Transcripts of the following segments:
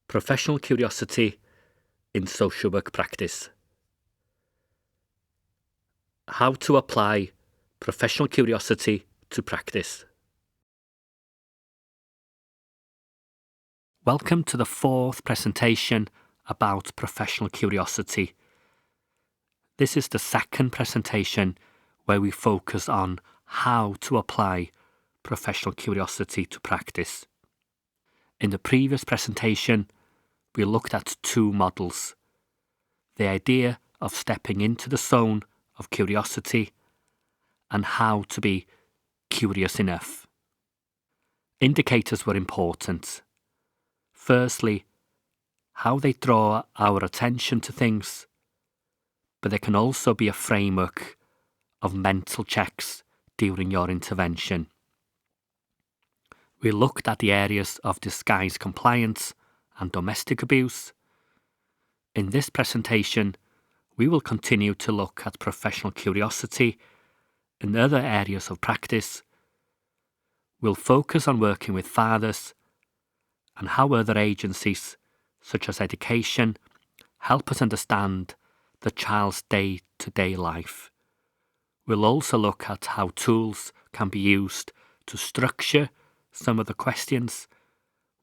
Professional curiosity in social work practice. How to apply professional curiosity to practice. Welcome to the fourth presentation about professional curiosity. This is the second presentation where we focus on how to apply professional curiosity to practice. In the previous presentation, we looked at two models. The idea of stepping into the zone of curiosity and how to be curious enough. Indicators were important. Firstly, how they draw our attention to things, but they can also be a framework of mental checks during your intervention. We looked at the areas of disguised compliance and domestic abuse. In this presentation, we will continue to look at professional curiosity in other areas of practice. We'll focus on working with fathers and how other agencies, such as education, help us understand the child's day-to-day life. We'll also look at how tools can be used to structure some of the questions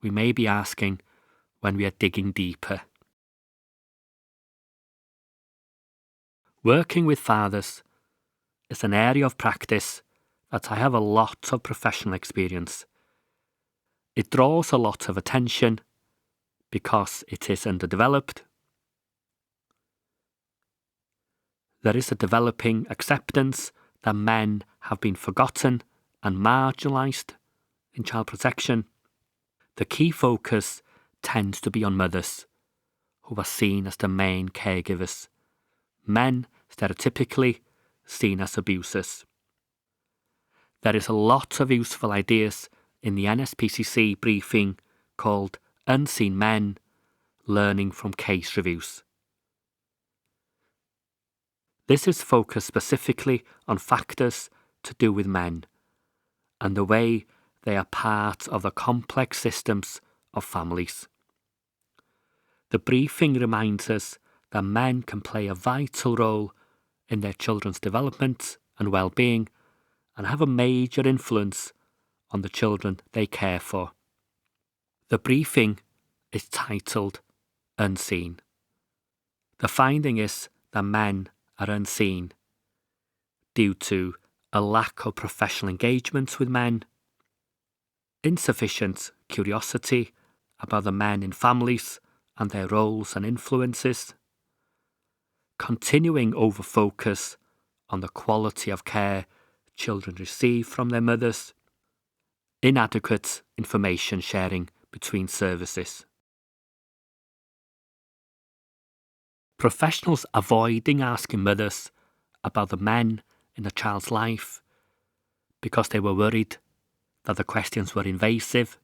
we may be asking when we are digging deeper. Working with fathers is an area of practice that I have a lot of professional experience. It draws a lot of attention because it is underdeveloped. There is a developing acceptance that men have been forgotten and marginalised in child protection. The key focus tends to be on mothers, who are seen as the main caregivers. Men, stereotypically, seen as abusers. There is a lot of useful ideas in the NSPCC briefing called Unseen Men, Learning from Case Reviews. This is focused specifically on factors to do with men and the way they are part of the complex systems of families. The briefing reminds us that men can play a vital role in their children's development and well-being and have a major influence on the children they care for. The briefing is titled Unseen. The finding is that men are unseen due to a lack of professional engagement with men, insufficient curiosity about the men in families and their roles and influences, continuing over-focus on the quality of care children receive from their mothers, inadequate information sharing between services. Professionals avoiding asking mothers about the men in a child's life because they were worried that the questions were invasive.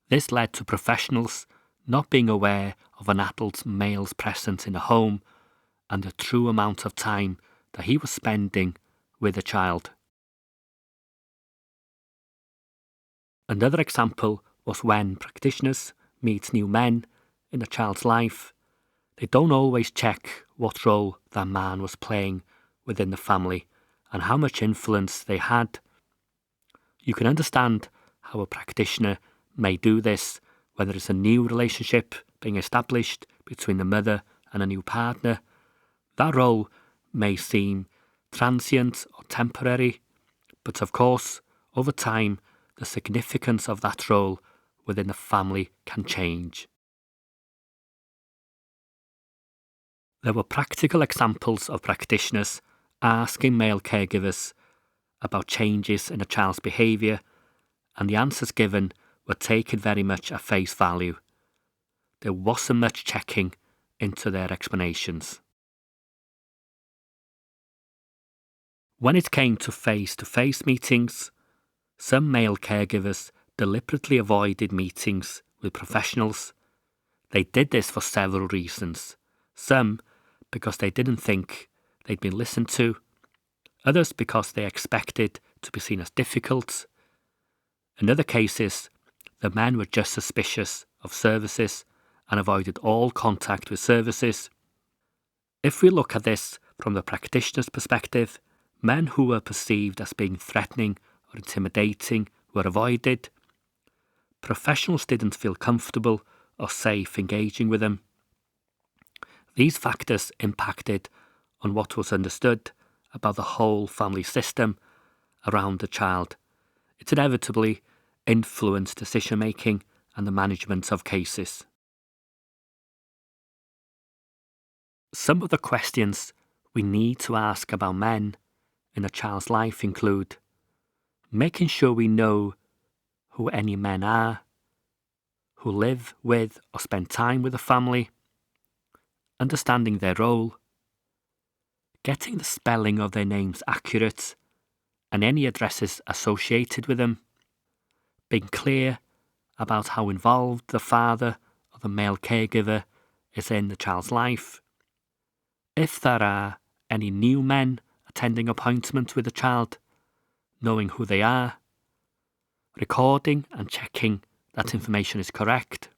This led to professionals not being aware of an adult male's presence in a home and the true amount of time that he was spending with a child. Another example was when practitioners meet new men in a child's life. They don't always check what role that man was playing within the family and how much influence they had. You can understand how a practitioner may do this when there is a new relationship being established between the mother and a new partner. That role may seem transient or temporary, but of course, over time, the significance of that role within the family can change. There were practical examples of practitioners asking male caregivers about changes in a child's behaviour, and the answers given were taken very much at face value. There wasn't much checking into their explanations. When it came to face-to-face meetings, some male caregivers deliberately avoided meetings with professionals. They did this for several reasons. Some because they didn't think they'd been listened to, others because they expected to be seen as difficult. In other cases, the men were just suspicious of services and avoided all contact with services. If we look at this from the practitioner's perspective, men who were perceived as being threatening or intimidating were avoided. Professionals didn't feel comfortable or safe engaging with them. These factors impacted on what was understood about the whole family system around the child. It inevitably influenced decision-making and the management of cases. Some of the questions we need to ask about men in a child's life include making sure we know who any men are, who live with or spend time with the family, understanding their role, getting the spelling of their names accurate and any addresses associated with them, being clear about how involved the father or the male caregiver is in the child's life. If there are any new men attending appointments with the child, knowing who they are, recording and checking that information is correct,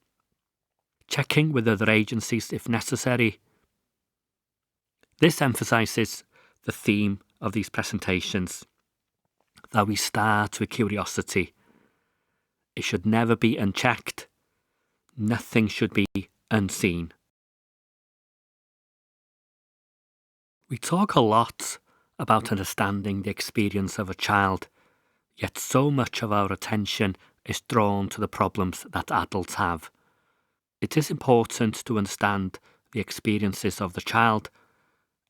checking with other agencies if necessary. This emphasises the theme of these presentations, that we start with curiosity. It should never be unchecked. Nothing should be unseen. We talk a lot about understanding the experience of a child, yet so much of our attention is drawn to the problems that adults have. It is important to understand the experiences of the child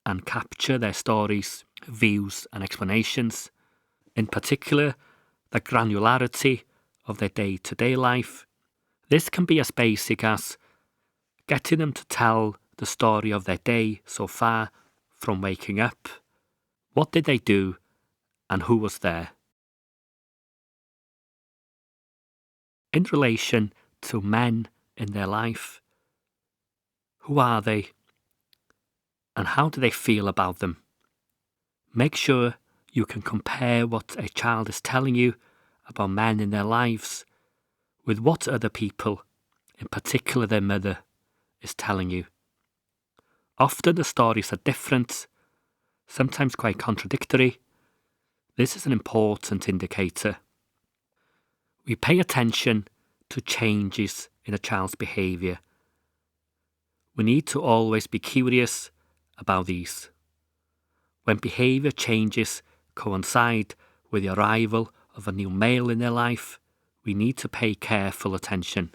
and capture their stories, views and explanations, in particular the granularity of their day-to-day life. This can be as basic as getting them to tell the story of their day so far from waking up. What did they do and who was there? In relation to men in their life, who are they and how do they feel about them? Make sure you can compare what a child is telling you about men in their lives with what other people, in particular their mother, is telling you. Often the stories are different, sometimes quite contradictory. This is an important indicator. We pay attention to changes in a child's behaviour. We need to always be curious about these. When behaviour changes coincide with the arrival of a new male in their life, we need to pay careful attention.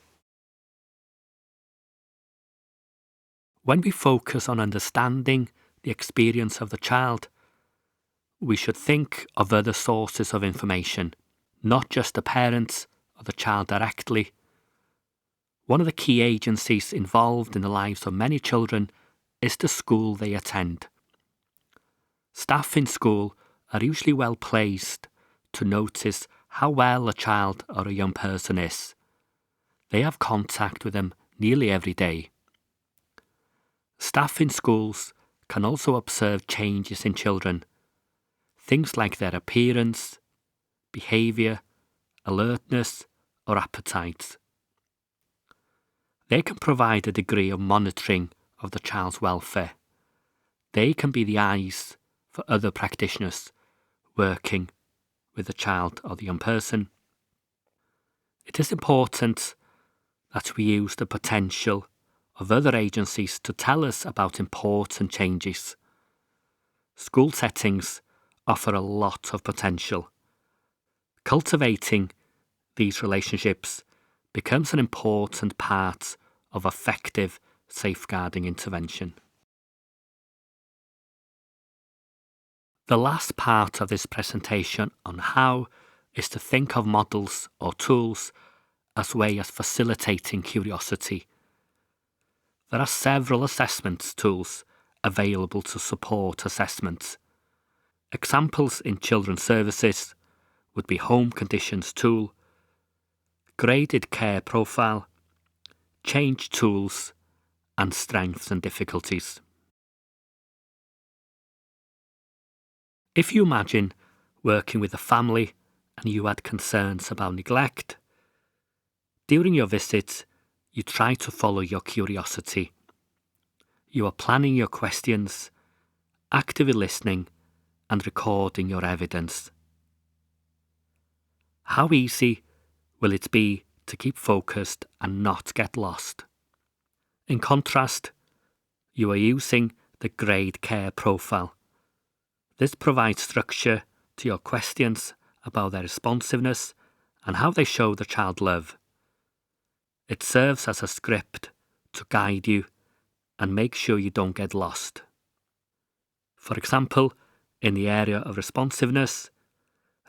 When we focus on understanding the experience of the child, we should think of other sources of information, not just the parents or the child directly. One of the key agencies involved in the lives of many children is the school they attend. Staff in school are usually well placed to notice how well a child or a young person is. They have contact with them nearly every day. Staff in schools can also observe changes in children, things like their appearance, behaviour, alertness or appetite. They can provide a degree of monitoring of the child's welfare. They can be the eyes for other practitioners working with the child or the young person. It is important that we use the potential of other agencies to tell us about important changes. School settings offer a lot of potential. Cultivating these relationships becomes an important part of effective safeguarding intervention. The last part of this presentation on how is to think of models or tools as ways of facilitating curiosity. There are several assessment tools available to support assessments. Examples in children's services would be Home Conditions Tool, Graded Care Profile, Change Tools, and Strengths and Difficulties. If you imagine working with a family and you had concerns about neglect, during your visit you try to follow your curiosity. You are planning your questions, actively listening, and recording your evidence. How easy will it be to keep focused and not get lost? In contrast, you are using the grade care profile. This provides structure to your questions about their responsiveness and how they show the child love. It serves as a script to guide you and make sure you don't get lost. For example, in the area of responsiveness,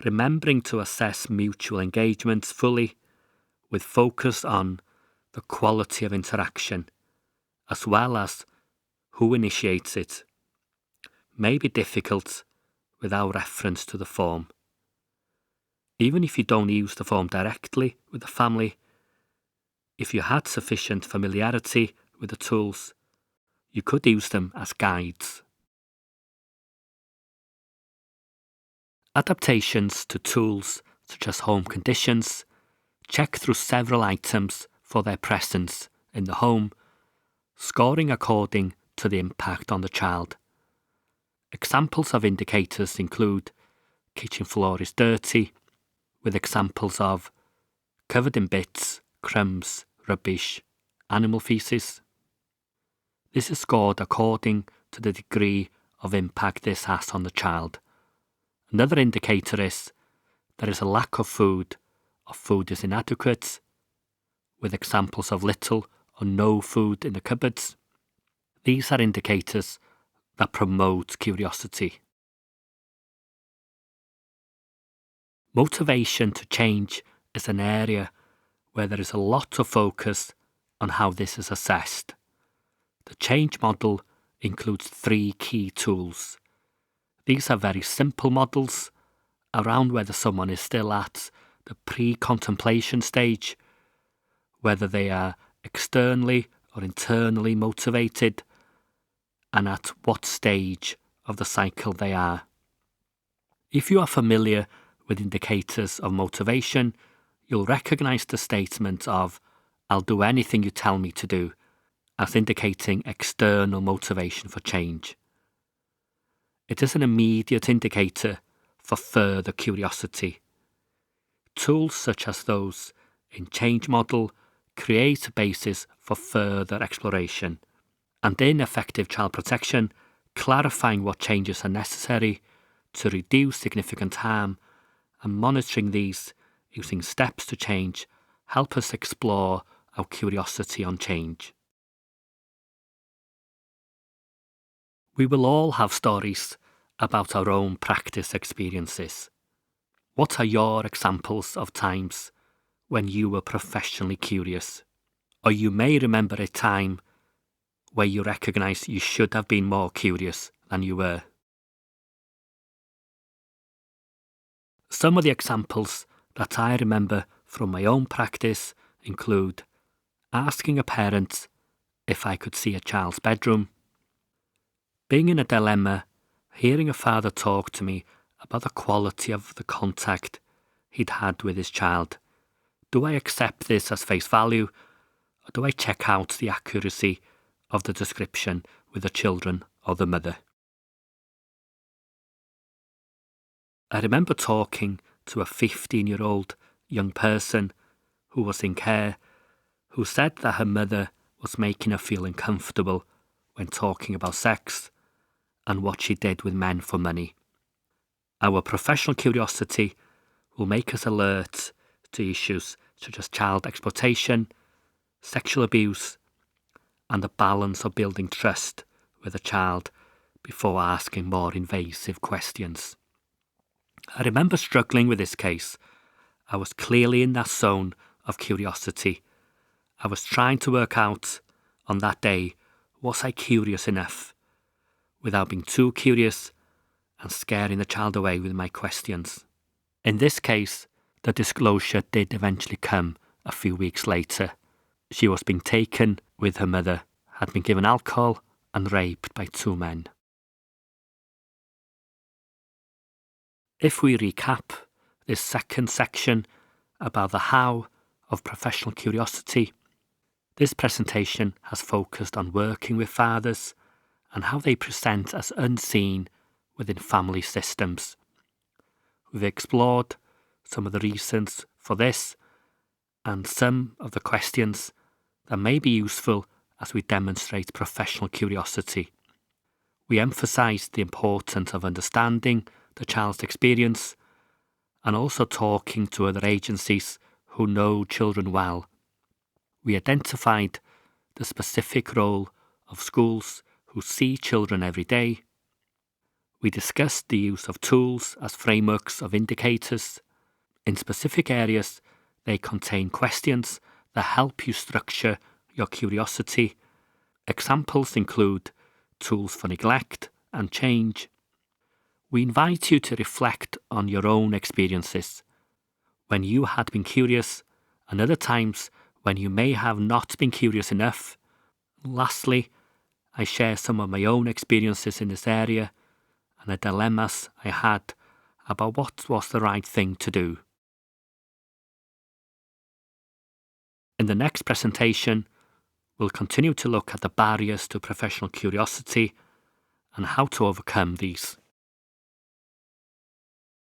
remembering to assess mutual engagements fully with focus on the quality of interaction, as well as who initiates it, may be difficult without reference to the form. Even if you don't use the form directly with the family, if you had sufficient familiarity with the tools, you could use them as guides. Adaptations to tools such as home conditions check through several items for their presence in the home, scoring according to the impact on the child. Examples of indicators include kitchen floor is dirty, with examples of covered in bits, crumbs, rubbish, animal feces. This is scored according to the degree of impact this has on the child. Another indicator is there is a lack of food or food is inadequate, with examples of little or no food in the cupboards. These are indicators that promote curiosity. Motivation to change is an area where there is a lot of focus on how this is assessed. The change model includes 3 key tools. These are very simple models around whether someone is still at the pre-contemplation stage, whether they are externally or internally motivated, and at what stage of the cycle they are. If you are familiar with indicators of motivation, you'll recognise the statement of "I'll do anything you tell me to do" as indicating external motivation for change. It is an immediate indicator for further curiosity. Tools such as those in Change Model create a basis for further exploration, and in Effective Child Protection, clarifying what changes are necessary to reduce significant harm and monitoring these using steps to change help us explore our curiosity on change. We will all have stories about our own practice experiences. What are your examples of times when you were professionally curious? Or you may remember a time where you recognise you should have been more curious than you were. Some of the examples that I remember from my own practice include asking a parent if I could see a child's bedroom, being in a dilemma, hearing a father talk to me about the quality of the contact he'd had with his child. Do I accept this as face value, or do I check out the accuracy of the description with the children or the mother? I remember talking to a 15-year-old young person who was in care, who said that her mother was making her feel uncomfortable when talking about sex and what she did with men for money. Our professional curiosity will make us alert to issues such as child exploitation, sexual abuse, and the balance of building trust with a child before asking more invasive questions. I remember struggling with this case. I was clearly in that zone of curiosity. I was trying to work out on that day, was I curious enough without being too curious and scaring the child away with my questions. In this case, the disclosure did eventually come a few weeks later. She was being taken with her mother, had been given alcohol and raped by 2 men. If we recap this second section about the how of professional curiosity, This presentation has focused on working with fathers and how they present as unseen within family systems. We've explored some of the reasons for this and some of the questions that may be useful as we demonstrate professional curiosity. We emphasised the importance of understanding the child's experience and also talking to other agencies who know children well. We identified the specific role of schools who see children every day. We discussed the use of tools as frameworks of indicators. In specific areas, they contain questions that help you structure your curiosity. Examples include tools for neglect and change. We invite you to reflect on your own experiences, when you had been curious and other times when you may have not been curious enough. Lastly, I share some of my own experiences in this area and the dilemmas I had about what was the right thing to do. In the next presentation, we'll continue to look at the barriers to professional curiosity and how to overcome these.